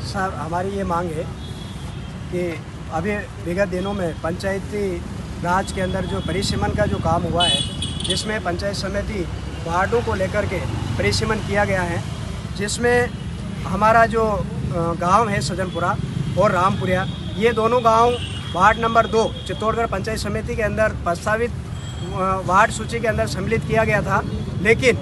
साहब हमारी ये मांग है कि अभी विगत दिनों में पंचायती राज के अंदर जो परिसीमन का जो काम हुआ है, जिसमें पंचायत समिति वार्डों को लेकर के परिसीमन किया गया है, जिसमें हमारा जो गांव है सज्जनपुरा और रामपुरिया, ये दोनों गांव वार्ड नंबर 2 चित्तौड़गढ़ पंचायत समिति के अंदर प्रस्तावित वार्ड सूची के अंदर सम्मिलित किया गया था। लेकिन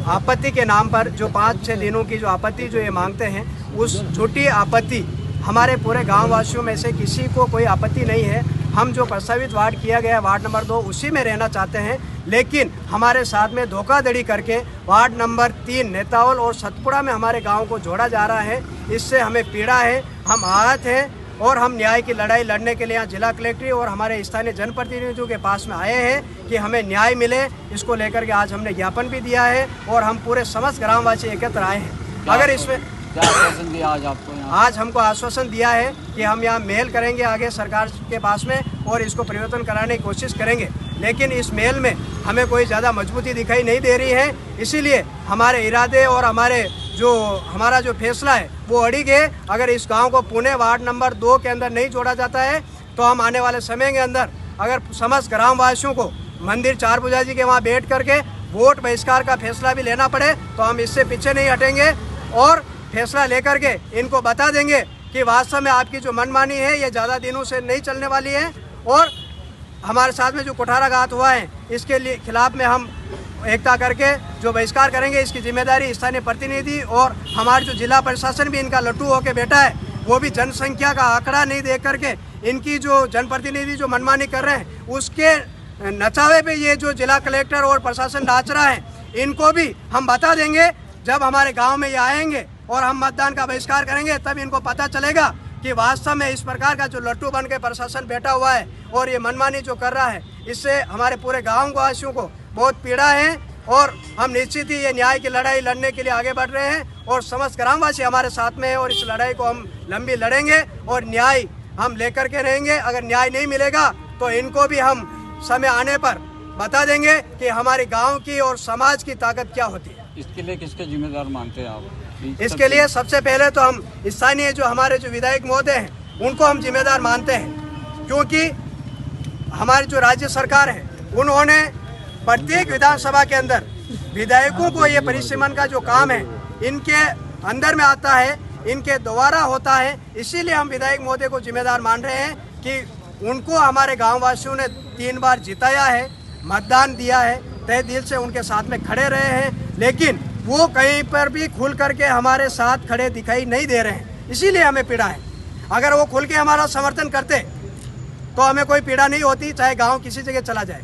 आपत्ति के नाम पर जो 5-6 दिनों की जो आपत्ति जो ये मांगते हैं, उस झूठी आपत्ति हमारे पूरे गाँव वासियों में से किसी को कोई आपत्ति नहीं है। हम जो प्रस्तावित वार्ड किया गया वार्ड नंबर 2 उसी में रहना चाहते हैं, लेकिन हमारे साथ में धोखाधड़ी करके वार्ड नंबर 3 नेतावल और सतपुड़ा में हमारे गांव को जोड़ा जा रहा है। इससे हमें पीड़ा है, हम आहत हैं और हम न्याय की लड़ाई लड़ने के लिए यहाँ जिला कलेक्टर और हमारे स्थानीय जनप्रतिनिधियों के पास में आए हैं कि हमें न्याय मिले। इसको लेकर के आज हमने ज्ञापन भी दिया है और हम पूरे समस्त ग्रामवासी एकत्र आए हैं। अगर इसमें आश्वासन दिया आज आपको आज हमको आश्वासन दिया है कि हम यहाँ मेल करेंगे आगे सरकार के पास में और इसको परिवर्तन कराने की कोशिश करेंगे, लेकिन इस मेल में हमें कोई ज़्यादा मजबूती दिखाई नहीं दे रही है। इसीलिए हमारे इरादे और हमारा जो फैसला है वो अड़िग है। अगर इस गांव को पुणे वार्ड नंबर 2 के अंदर नहीं जोड़ा जाता है तो हम आने वाले समय के अंदर अगर समस्त ग्रामवासियों को मंदिर चार पूजा जी के वहाँ बैठ करके वोट बहिष्कार का फैसला भी लेना पड़े तो हम इससे पीछे नहीं हटेंगे और फैसला लेकर के इनको बता देंगे कि वास्तव में आपकी जो मनमानी है ये ज़्यादा दिनों से नहीं चलने वाली है और हमारे साथ में जो कुठाराघात हुआ है इसके लिए खिलाफ में हम एकता करके जो बहिष्कार करेंगे। इसकी जिम्मेदारी स्थानीय प्रतिनिधि और हमारे जो जिला प्रशासन भी इनका लट्टू होके बैठा है, वो भी जनसंख्या का आंकड़ा नहीं देख करके इनकी जो जनप्रतिनिधि जो मनमानी कर रहे हैं उसके नचावे पे ये जो जिला कलेक्टर और प्रशासन नाच रहा है, इनको भी हम बता देंगे। जब हमारे गाँव में ये आएंगे और हम मतदान का बहिष्कार करेंगे तब इनको पता चलेगा कि वास्तव में इस प्रकार का जो लट्टू बन के प्रशासन बैठा हुआ है और ये मनमानी जो कर रहा है, इससे हमारे पूरे गाँव वासियों को बहुत पीड़ा है और हम निश्चित ही ये न्याय की लड़ाई लड़ने के लिए आगे बढ़ रहे हैं और समस्त ग्रामवासी हमारे साथ में है और इस लड़ाई को हम लंबी लड़ेंगे और न्याय हम लेकर के रहेंगे। अगर न्याय नहीं मिलेगा तो इनको भी हम समय आने पर बता देंगे कि हमारे गाँव की और समाज की ताकत क्या होती है। इसके लिए किसके जिम्मेदार मानते हैं आप? इसके लिए सबसे पहले तो हम स्थानीय जो हमारे जो विधायक महोदय हैं उनको हम जिम्मेदार मानते हैं, क्योंकि हमारी जो राज्य सरकार है उन्होंने प्रत्येक विधानसभा के अंदर विधायकों को ये परिसीमन का जो काम है इनके अंदर में आता है, इनके द्वारा होता है। इसीलिए हम विधायक महोदय को जिम्मेदार मान रहे हैं कि उनको हमारे गाँव वासियों ने 3 बार जिताया है, मतदान दिया है, तहे दिल से उनके साथ में खड़े रहे हैं, लेकिन वो कहीं पर भी खुल करके हमारे साथ खड़े दिखाई नहीं दे रहे हैं। इसीलिए हमें पीड़ा है। अगर वो खुल के हमारा समर्थन करते तो हमें कोई पीड़ा नहीं होती, चाहे गांव किसी जगह चला जाए,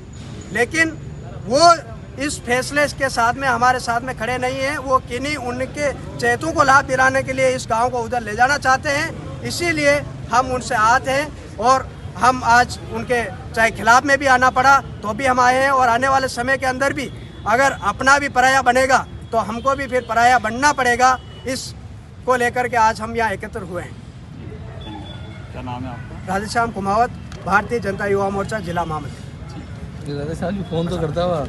लेकिन वो इस फैसले के साथ में हमारे साथ में खड़े नहीं हैं। वो किन्हीं उनके चेतों को लाभ दिलाने के लिए इस गांव को उधर ले जाना चाहते हैं। इसीलिए हम उनसे आहत हैं और हम आज उनके चाहे खिलाफ में भी आना पड़ा तो भी हम आए हैं और आने वाले समय के अंदर भी अगर अपना भी पराया बनेगा तो हमको भी फिर पराया बनना पड़ेगा। इसको लेकर के आज हम यहाँ एकत्र हुए हैं। क्या नाम है आपका? राधेश्याम कुमावत, भारतीय जनता युवा मोर्चा जिला महामंत्री। राधेश्याम जी फोन तो करता हुआ